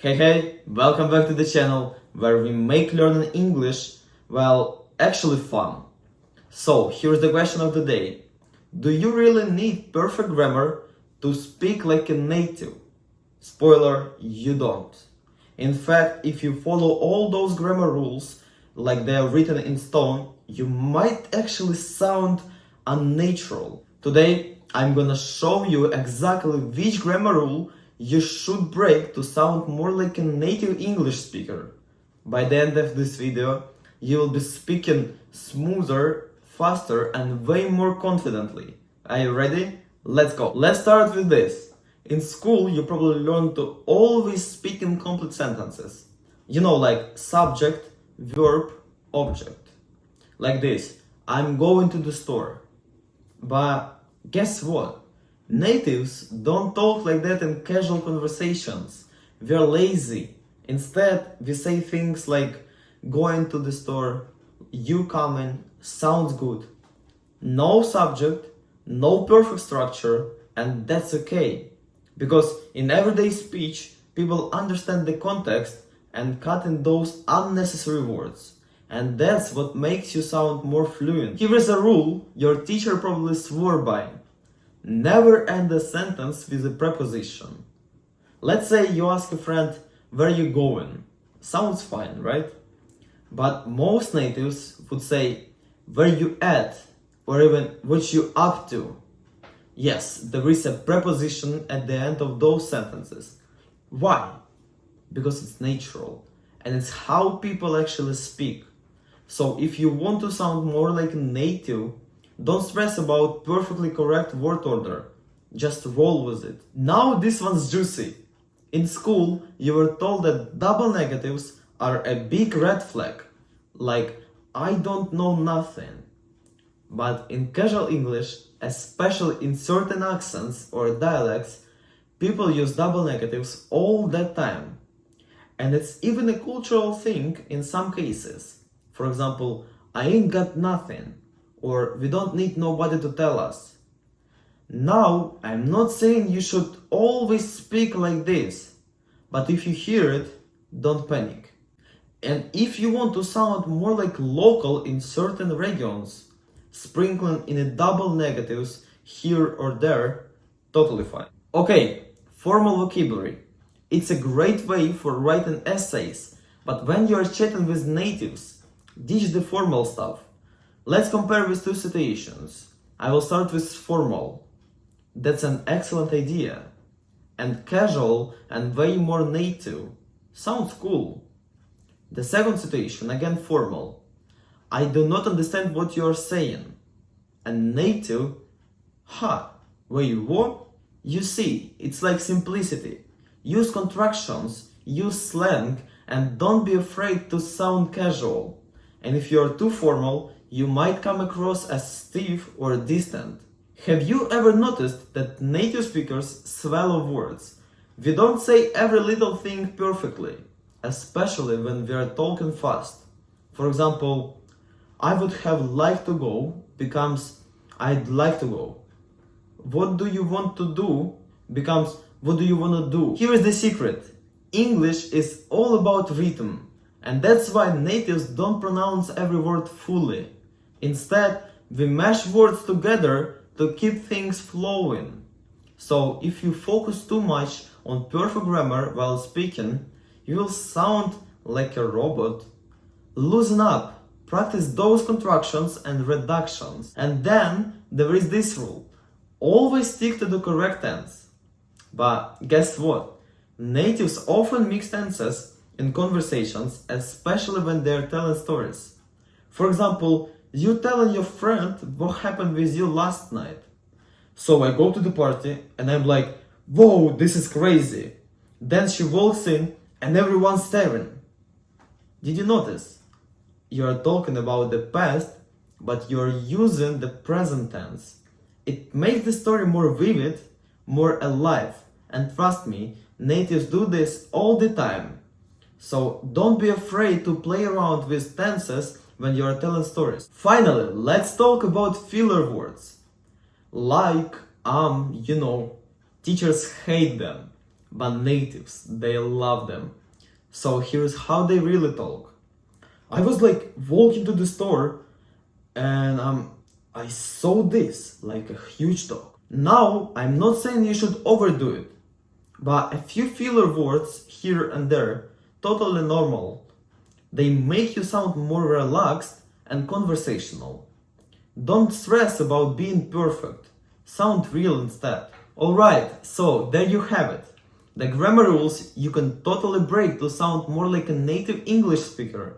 Hey, welcome back to the channel where we make learning English, well, actually fun. So, here's the question of the day. Do you really need perfect grammar to speak like a native? Spoiler, you don't. In fact, if you follow all those grammar rules like they are written in stone, you might actually sound unnatural. Today, I'm gonna show you exactly which grammar rule you should break to sound more like a native English speaker. By the end of this video, you will be speaking smoother, faster, and way more confidently. Are you ready? Let's go. Let's start with this. In school, you probably learned to always speak in complete sentences. You know, like subject, verb, object. Like this, I'm going to the store. But guess what? Natives don't talk like that in casual conversations. We're lazy. Instead, we say things like going to the store, you coming, sounds good. No subject, no perfect structure, and that's okay. Because in everyday speech, people understand the context and cut in those unnecessary words. And that's what makes you sound more fluent. Here is a rule your teacher probably swore by. Never end a sentence with a preposition. Let's say you ask a friend, where you going? Sounds fine, right? But most natives would say, where you at? Or even, what you up to? Yes, there is a preposition at the end of those sentences. Why? Because it's natural. And it's how people actually speak. So if you want to sound more like a native, don't stress about perfectly correct word order. Just roll with it. Now this one's juicy. In school, you were told that double negatives are a big red flag. Like, I don't know nothing. But in casual English, especially in certain accents or dialects, people use double negatives all the time. And it's even a cultural thing in some cases. For example, I ain't got nothing. Or we don't need nobody to tell us. Now, I'm not saying you should always speak like this, but if you hear it, don't panic. And if you want to sound more like local in certain regions, sprinkling in a double negatives here or there, totally fine. Okay, formal vocabulary. It's a great way for writing essays, but when you're chatting with natives, ditch the formal stuff. Let's compare with two situations. I will start with formal. That's an excellent idea. And casual and way more native. Sounds cool. The second situation, again formal. I do not understand what you are saying. And native, wait, what? You see, it's like simplicity. Use contractions, use slang, and don't be afraid to sound casual. And if you're too formal, you might come across as stiff or distant. Have you ever noticed that native speakers swallow words? We don't say every little thing perfectly, especially when we are talking fast. For example, I would have liked to go becomes I'd like to go. What do you want to do becomes what do you want to do? Here is the secret. English is all about rhythm. And that's why natives don't pronounce every word fully. Instead, we mash words together to keep things flowing. So if you focus too much on perfect grammar while speaking, you will sound like a robot. Loosen up, practice those contractions and reductions. And then there is this rule. Always stick to the correct tense. But guess what? Natives often mix tenses in conversations, especially when they're telling stories. For example, you telling your friend what happened with you last night. So I go to the party and I'm like, whoa, this is crazy. Then she walks in and everyone's staring. Did you notice? You are talking about the past, but you're using the present tense. It makes the story more vivid, more alive. And trust me, natives do this all the time. So don't be afraid to play around with tenses when you are telling stories. Finally, let's talk about filler words. Like, you know, teachers hate them. but natives, they love them. So here's how they really talk. I was like walking to the store and I saw this like a huge dog. Now, I'm not saying you should overdo it, but a few filler words here and there, totally normal. They make you sound more relaxed and conversational. Don't stress about being perfect. Sound real instead. Alright, so there you have it. The grammar rules you can totally break to sound more like a native English speaker.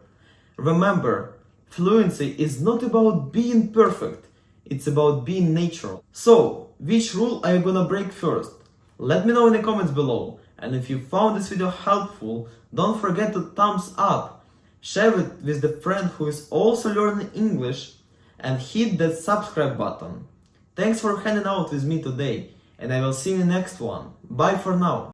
Remember, fluency is not about being perfect, it's about being natural. So, which rule are you gonna break first? Let me know in the comments below. And if you found this video helpful, don't forget to thumbs up, share it with the friend who is also learning English, and hit that subscribe button. Thanks for hanging out with me today, and I will see you in the next one. Bye for now.